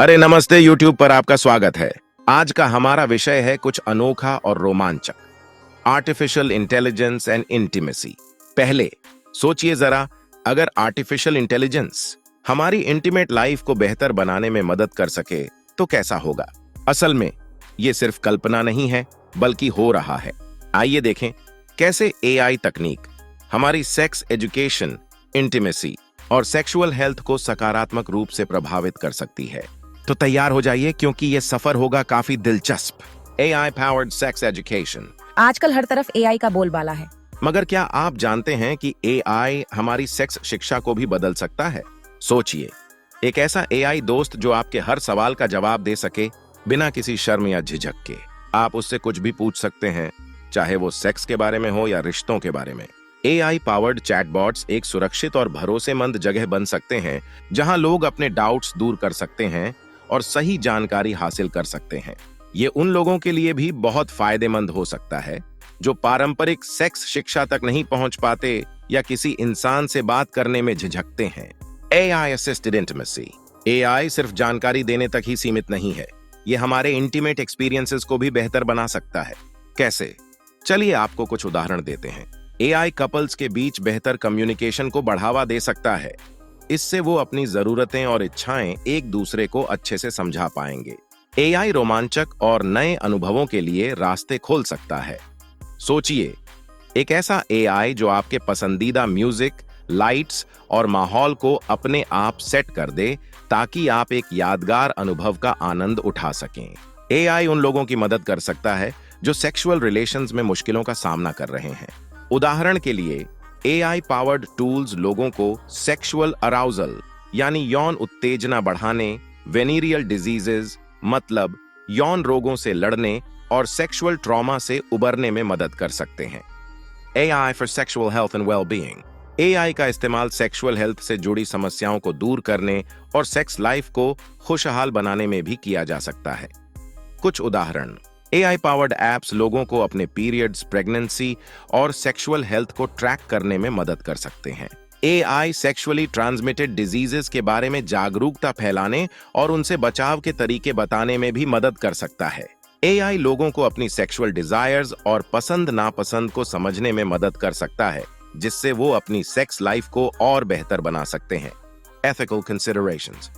अरे नमस्ते, यूट्यूब पर आपका स्वागत है। आज का हमारा विषय है कुछ अनोखा और रोमांचक, आर्टिफिशियल इंटेलिजेंस एंड इंटीमेसी। पहले सोचिए जरा, अगर आर्टिफिशियल इंटेलिजेंस हमारी इंटीमेट लाइफ को बेहतर बनाने में मदद कर सके तो कैसा होगा। असल में ये सिर्फ कल्पना नहीं है बल्कि हो रहा है। आइए देखें कैसे एआई तकनीक हमारी सेक्स एजुकेशन, इंटीमेसी और सेक्सुअल हेल्थ को सकारात्मक रूप से प्रभावित कर सकती है। तो तैयार हो जाइए क्योंकि ये सफर होगा काफी दिलचस्प। AI powered sex education. आजकल हर तरफ एआई का बोलबाला है। मगर क्या आप जानते हैं कि एआई हमारी सेक्स शिक्षा को भी बदल सकता है? सोचिए, एक ऐसा एआई दोस्त जो आपके हर सवाल का जवाब दे सके बिना किसी शर्म या झिझक के। आप उससे कुछ भी पूछ सकते हैं, चाहे वो सेक्स के बारे में हो या रिश्तों के बारे में। एआई पावर्ड चैटबॉट्स एक सुरक्षित और भरोसेमंद जगह बन सकते हैं जहां लोग अपने डाउट्स दूर कर सकते हैं और सही जानकारी हासिल कर सकते हैं। ये उन लोगों के लिए भी बहुत फायदेमंद हो सकता है जो पारंपरिक सेक्स शिक्षा तक नहीं पहुंच पाते या किसी इंसान से बात करने में झिझकते हैं। AI assisted intimacy. एआई सिर्फ जानकारी देने तक ही सीमित नहीं है, ये हमारे इंटीमेट एक्सपीरियंसेस को भी बेहतर बना सकता है। कैसे? चलिए आपको कुछ उदाहरण देते हैं। एआई कपल्स के बीच बेहतर कम्युनिकेशन को बढ़ावा दे सकता है। इससे वो अपनी जरूरतें और इच्छाएं एक दूसरे को अच्छे से समझा पाएंगे। एआई रोमांचक और नए अनुभवों के लिए रास्ते खोल सकता है। सोचिए, एक ऐसा एआई जो आपके पसंदीदा म्यूजिक, लाइट्स और माहौल को अपने आप सेट कर दे ताकि आप एक यादगार अनुभव का आनंद उठा सकें। एआई उन लोगों की मदद कर सकता है जो सेक्सुअल रिलेशंस में मुश्किलों का सामना कर रहे हैं। उदाहरण के लिए, एआई पावर्ड टूल्स लोगों को सेक्सुअल अराउजल यानी यौन उत्तेजना बढ़ाने, वेनेरियल डिजीजेज मतलब यौन रोगों से लड़ने और सेक्सुअल ट्रॉमा से उबरने में मदद कर सकते हैं। AI for sexual health and well-being. AI का इस्तेमाल सेक्सुअल हेल्थ से जुड़ी समस्याओं को दूर करने और सेक्स लाइफ को खुशहाल बनाने में भी किया जा सकता है। कुछ उदाहरण: एआई पावर्ड एप्स लोगों को अपने पीरियड्स, प्रेगनेंसी और सेक्सुअल हेल्थ को ट्रैक करने में मदद कर सकते हैं। एआई सेक्सुअली ट्रांसमिटेड डिजीजेस के बारे में जागरूकता फैलाने और उनसे बचाव के तरीके बताने में भी मदद कर सकता है। एआई लोगों को अपनी सेक्सुअल डिजायर्स और पसंद नापसंद को समझने में मदद कर सकता है, जिससे वो अपनी सेक्स लाइफ को और बेहतर बना सकते हैं। Ethical considerations.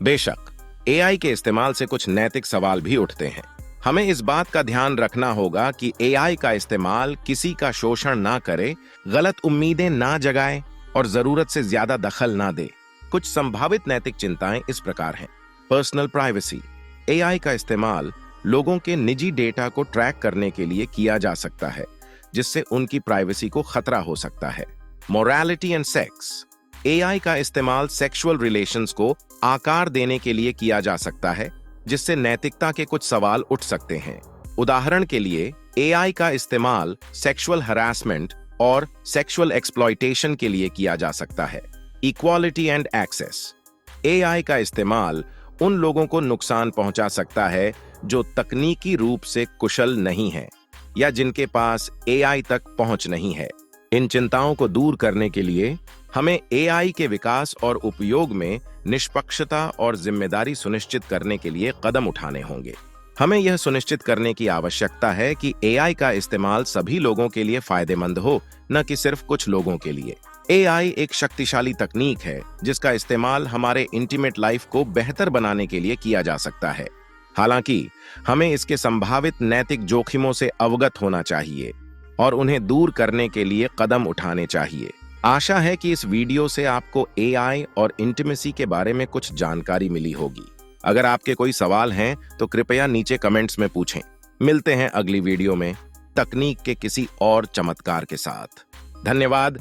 बेशक एआई के इस्तेमाल से कुछ नैतिक सवाल भी उठते हैं। हमें इस बात का ध्यान रखना होगा कि एआई का इस्तेमाल किसी का शोषण ना करे, गलत उम्मीदें ना जगाए और जरूरत से ज्यादा दखल ना दे। कुछ संभावित नैतिक चिंताएं इस प्रकार हैं। Personal privacy. एआई का इस्तेमाल लोगों के निजी डेटा को ट्रैक करने के लिए किया जा सकता है, जिससे उनकी प्राइवेसी को खतरा हो सकता है। Morality and sex. एआई का इस्तेमाल सेक्सुअल रिलेशंस को आकार देने के लिए किया जा सकता है, जिससे नैतिकता के कुछ सवाल उठ सकते हैं। उदाहरण के लिए, एआई का इस्तेमाल सेक्सुअल हरासमेंट और सेक्सुअल एक्सप्लॉयटेशन के लिए किया जा सकता है। Equality and access. एआई का इस्तेमाल उन लोगों को नुकसान पहुंचा सकता है जो तकनीकी रूप से कुशल नहीं हैं या जिनके पास एआई तक पहुंच नहीं है। इन चिंताओं को दूर करने के लिए हमें एआई के विकास और उपयोग में निष्पक्षता और जिम्मेदारी सुनिश्चित करने के लिए कदम उठाने होंगे। हमें यह सुनिश्चित करने की आवश्यकता है कि एआई का इस्तेमाल सभी लोगों के लिए फायदेमंद हो, न कि सिर्फ कुछ लोगों के लिए। एआई एक शक्तिशाली तकनीक है जिसका इस्तेमाल हमारे इंटीमेट लाइफ को बेहतर बनाने के लिए किया जा सकता है। हालांकि हमें इसके संभावित नैतिक जोखिमों से अवगत होना चाहिए और उन्हें दूर करने के लिए कदम उठाने चाहिए। आशा है कि इस वीडियो से आपको एआई और इंटीमेसी के बारे में कुछ जानकारी मिली होगी। अगर आपके कोई सवाल हैं तो कृपया नीचे कमेंट्स में पूछें। मिलते हैं अगली वीडियो में तकनीक के किसी और चमत्कार के साथ। धन्यवाद।